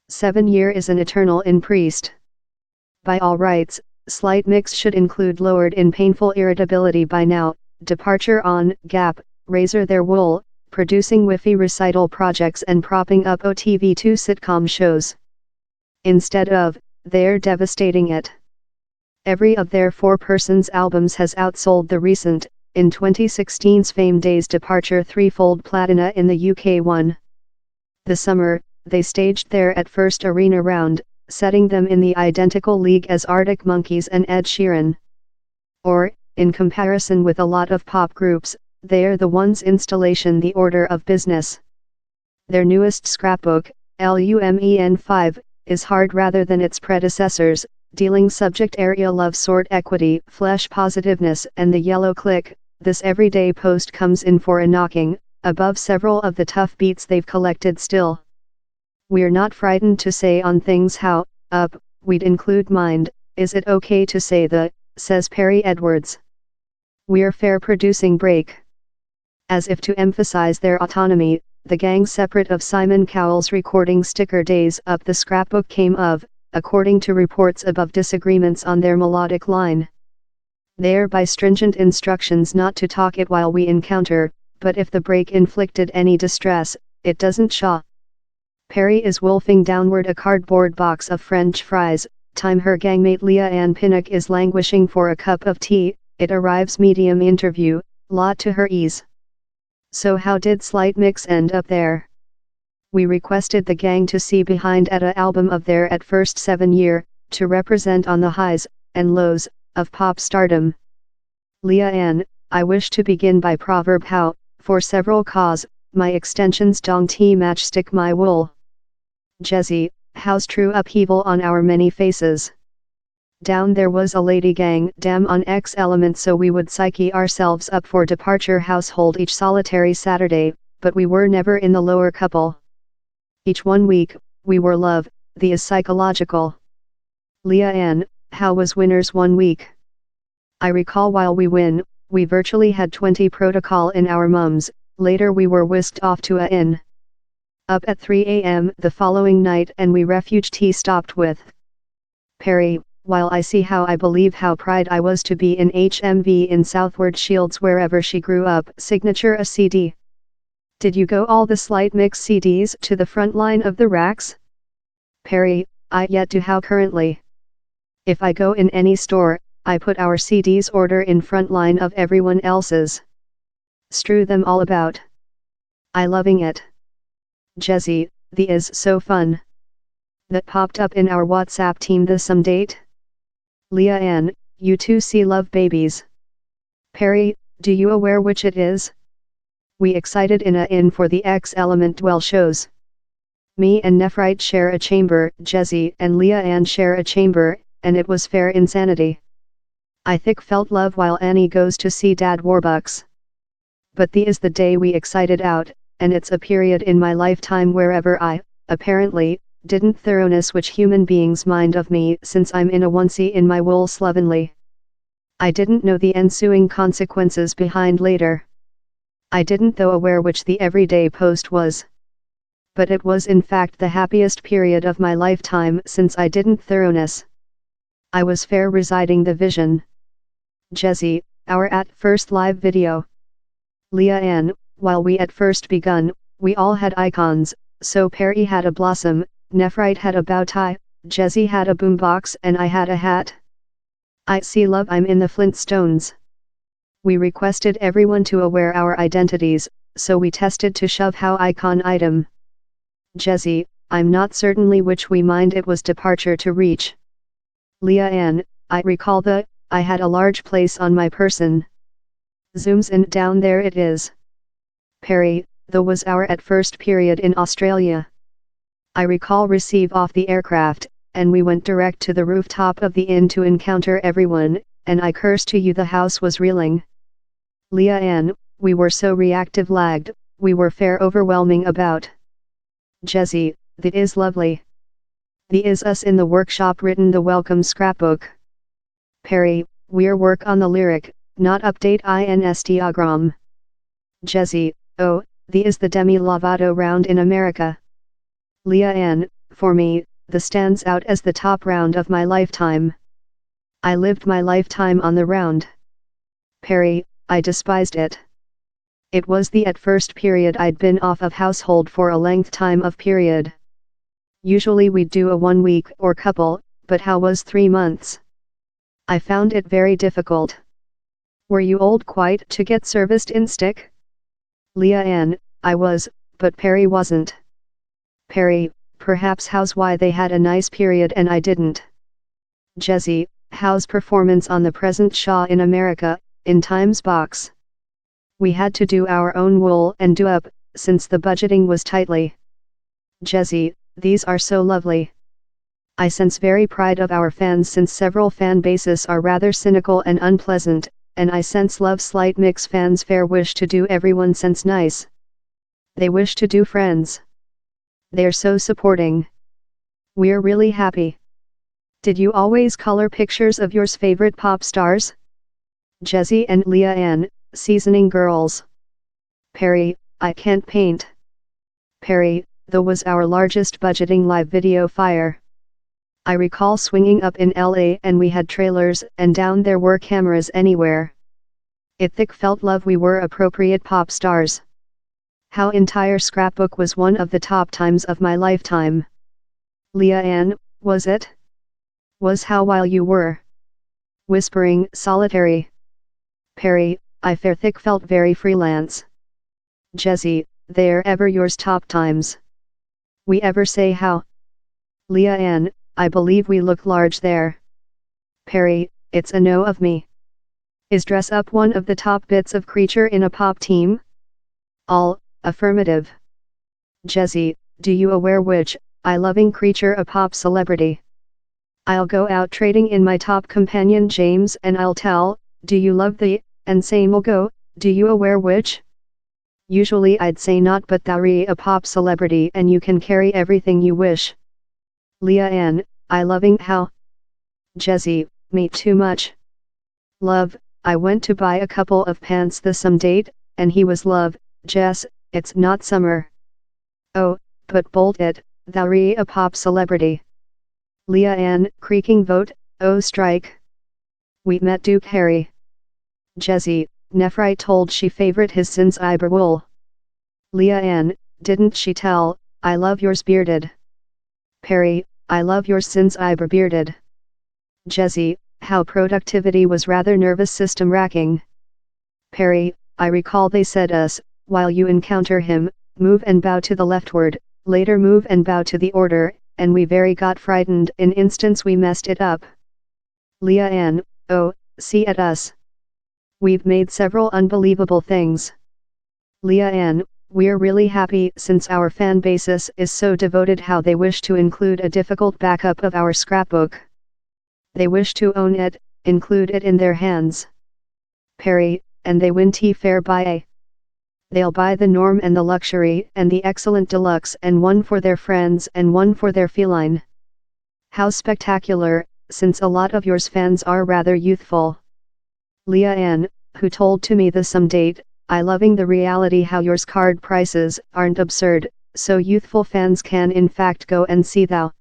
7-year is an eternal in priest. By all rights, slight mix should include lowered in painful irritability by now, departure on, gap, razor their wool, producing whiffy recital projects and propping up OTV2 sitcom shows. Instead of, they're devastating it. Every of their 4-persons albums has outsold the recent, in 2016's Fame Days departure threefold platina in the UK one. The summer, they staged their at first arena round, setting them in the identical league as Arctic Monkeys and Ed Sheeran. Or, in comparison with a lot of pop groups, they're the ones installation the order of business. Their newest scrapbook, LUMEN 5, is hard rather than its predecessors, dealing subject area love sort equity, flesh positiveness and the yellow click. This everyday post comes in for a knocking, above several of the tough beats they've collected still. We're not frightened to say on things how, up, we'd include mind, is it okay to say the, says Perry Edwards. We're fair producing break. As if to emphasize their autonomy, the gang separate of Simon Cowell's recording Sticker Days Up the scrapbook came of, according to reports above, disagreements on their melodic line. They're by stringent instructions not to talk it while we encounter, but if the break inflicted any distress, it doesn't show. Perry is wolfing downward a cardboard box of French fries, time her gangmate Leah Ann Pinnock is languishing for a cup of tea, it arrives medium interview, lot to her ease. So how did Slight Mix end up there? We requested the gang to see behind at a album of their at first 7-year, to represent on the highs, and lows, of pop stardom. Leah Ann, I wish to begin by proverb how, for several cause, my extensions dong tea matchstick my wool. Jesse, how's true upheaval on our many faces. Down there was a lady gang damn on X element so we would psyche ourselves up for departure household each solitary Saturday, but we were never in the lower couple. Each 1 week, we were love, the is psychological. Leah Ann, how was winners 1 week? I recall while we win, we virtually had 20 protocol in our mums, later we were whisked off to a inn. Up at 3 a.m. the following night and we refuge tea stopped with. Perry, while I see how I believe how pride I was to be in HMV in Southward Shields wherever she grew up, signature a CD. Did you go all the Slight Mix CDs to the front line of the racks? Perry, I yet do how currently. If I go in any store, I put our CDs order in front line of everyone else's. Strew them all about. I loving it. Jesse, the is so fun. That popped up in our WhatsApp team this some date? Leah Ann, you two see love babies. Perry, do you aware which it is? We excited in for the X Element Dwell shows. Me and Nephrite share a chamber, Jesse and Leah Ann share a chamber, and it was fair insanity. I thick felt love while Annie goes to see Dad Warbucks. But the is the day we excited out, and it's a period in my lifetime wherever I, apparently, didn't thoroughness which human beings mind of me since I'm in a onesie in my wool slovenly. I didn't know the ensuing consequences behind later. I didn't though aware which the everyday post was. But it was in fact the happiest period of my lifetime since I didn't thoroughness. I was fair residing the vision. Jesse, our at first live video. Leah Ann, while we at first begun, we all had icons, so Perry had a blossom, Nephrite had a bow tie, Jesse had a boombox and I had a hat. I see love I'm in the Flintstones. We requested everyone to aware our identities, so we tested to shove how icon item. Jesse, I'm not certainly which we mind it was departure to reach. Leah Ann, I recall I had a large place on my person. Zooms in down there it is. Perry, though was our at first period in Australia. I recall receive off the aircraft, and we went direct to the rooftop of the inn to encounter everyone, and I curse to you the house was reeling. Leah Ann, we were so reactive lagged, we were fair overwhelming about. Jesse, that is lovely. The is us in the workshop written the welcome scrapbook. Perry, we're work on the lyric, not update instagram. Jesse, oh, the is the Demi Lovato round in America. Leah Ann, for me, the stands out as the top round of my lifetime. I lived my lifetime on the round. Perry, I despised it. It was the at first period I'd been off of household for a length time of period. Usually we'd do a 1 week or couple, but how was 3 months? I found it very difficult. Were you old quite to get serviced in stick? Leah Ann, I was, but Perry wasn't. Perry, perhaps how's why they had a nice period and I didn't. Jessie, how's performance on the present Shaw in America, in Times Box? We had to do our own wool and do up, since the budgeting was tightly. Jessie, these are so lovely. I sense very pride of our fans since several fan bases are rather cynical and unpleasant, and I sense love slight mix fans fair wish to do everyone sense nice. They wish to do friends. They're so supporting. We're really happy. Did you always color pictures of yours favorite pop stars? Jessie and Leah Ann, seasoning girls. Perry, I can't paint. Perry, that was our largest budgeting live video fire. I recall swinging up in LA and we had trailers and down there were cameras anywhere. It thick felt love we were appropriate pop stars. How entire scrapbook was one of the top times of my lifetime. Leah Ann, was it? Was how while you were whispering solitary. Perry, I fair thick felt very freelance. Jessie, they're ever yours top times. We ever say how? Leah Ann, I believe we look large there. Perry, it's a no of me. Is dress up one of the top bits of creature in a pop team? All, affirmative. Jessie, do you aware which, I loving creature a pop celebrity? I'll go out trading in my top companion James and I'll tell, do you love the, and same'll go, do you aware which? Usually I'd say not but thou're a pop celebrity and you can carry everything you wish. Leah Ann, I loving how? Jessie, me too much. Love, I went to buy a couple of pants the some date, and he was love, Jess, it's not summer. Oh, but bolt it, thou're a pop celebrity. Leah Ann, creaking vote, oh strike. We met Duke Harry. Jessie, Nephrite told she favorite his since Iberwool. Leah Ann, didn't she tell, I love yours bearded. Perry, I love yours since Iber bearded. Jessie, how productivity was rather nervous system racking. Perry, I recall they said us, while you encounter him, move and bow to the leftward, later move and bow to the order, and we very got frightened in instance we messed it up. Leah Ann, oh, see at us. We've made several unbelievable things. Leah Ann, we're really happy since our fan basis is so devoted how they wish to include a difficult backup of our scrapbook. They wish to own it, include it in their hands. Perry, and they win T-Fair by a. They'll buy the norm and the luxury and the excellent deluxe and one for their friends and one for their feline. How spectacular, since a lot of yours fans are rather youthful. Leah Ann, who told to me the some date, I loving the reality how yours card prices aren't absurd, so youthful fans can in fact go and see thou.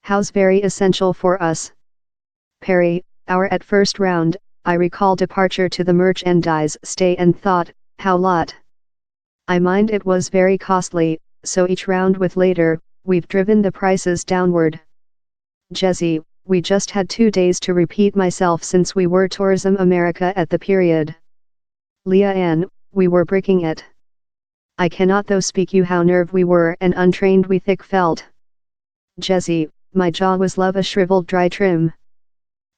How's very essential for us. Perry, our at first round, I recall departure to the merchandise stay and thought, how lot. I mind it was very costly, so each round with later, we've driven the prices downward. Jessie, we just had 2 days to repeat myself since we were Tourism America at the period. Leah Ann, we were bricking it. I cannot though speak you how nerve we were and untrained we thick felt. Jessie, my jaw was love a shriveled dry trim.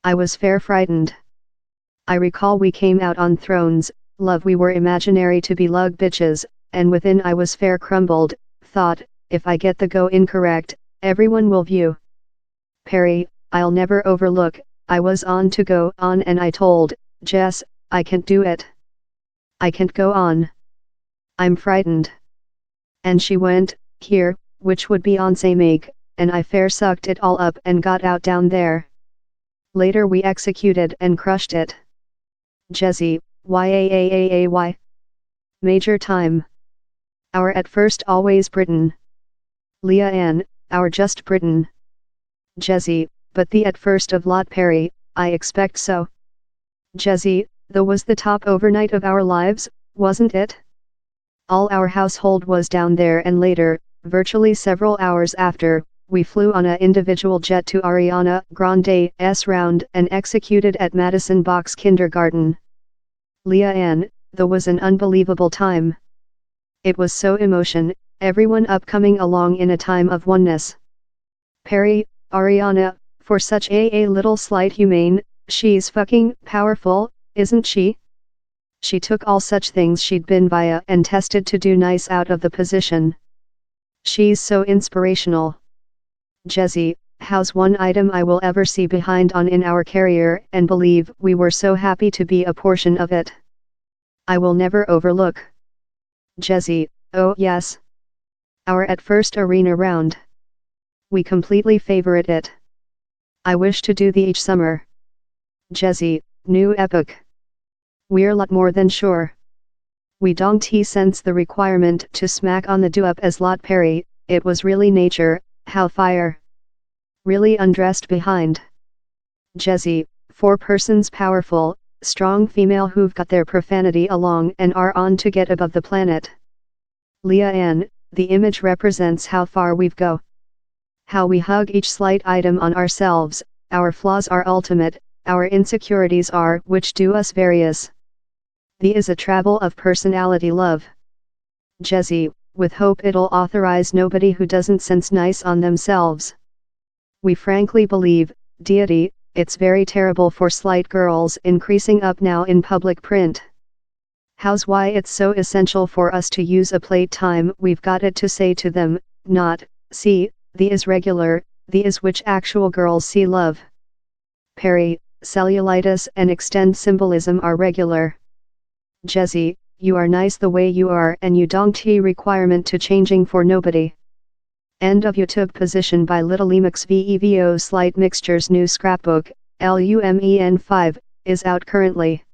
I was fair frightened. I recall we came out on thrones, love we were imaginary to be lug bitches, and within I was fair crumbled, thought, if I get the go incorrect, everyone will view. Perry, I'll never overlook, I was on to go on and I told, Jess, I can't do it. I can't go on. I'm frightened. And she went, here, which would be on say make, and I fair sucked it all up and got out down there. Later we executed and crushed it. Jessie, YAAAAY. Major time. Our at first always Britain. Leah Ann, our just Britain. Jezzy, but the at first of Lot Perry, I expect so. Jezzy, though was the top overnight of our lives, wasn't it? All our household was down there, and later, virtually several hours after, we flew on a individual jet to Ariana Grande's round and executed at Madison Box Kindergarten. Leah Ann, though was an unbelievable time. It was so emotion, everyone up coming along in a time of oneness. Perry, Ariana, for such a little slight humane, she's fucking powerful, isn't she? She took all such things she'd been via and tested to do nice out of the position. She's so inspirational. Jezzy, how's one item I will ever see behind on in our career, and believe we were so happy to be a portion of it. I will never overlook. Jezzy, oh yes. Our at first arena round. We completely favorite it. I wish to do the each summer. Jezzy, new epic. We're lot more than sure. We don't sense the requirement to smack on the do-up as Lot Perry, it was really nature, how fire. Really undressed behind. Jezzy, 4 persons powerful, strong female who've got their profanity along and are on to get above the planet. Leah Ann, the image represents how far we've go. How we hug each slight item on ourselves, our flaws are ultimate, our insecurities are which do us various. The is a travel of personality love. Jezzy, with hope it'll authorize nobody who doesn't sense nice on themselves. We frankly believe, deity, it's very terrible for slight girls increasing up now in public print. How's why it's so essential for us to use a playtime we've got it to say to them, not, see, the is regular, the is which actual girls see love. Perry, cellulitis and extend symbolism are regular. Jezzy, you are nice the way you are and you don't requirement to changing for nobody. End of YouTube position by Little Emacs Vevo Slight Mixtures new scrapbook, LUMEN 5, is out currently.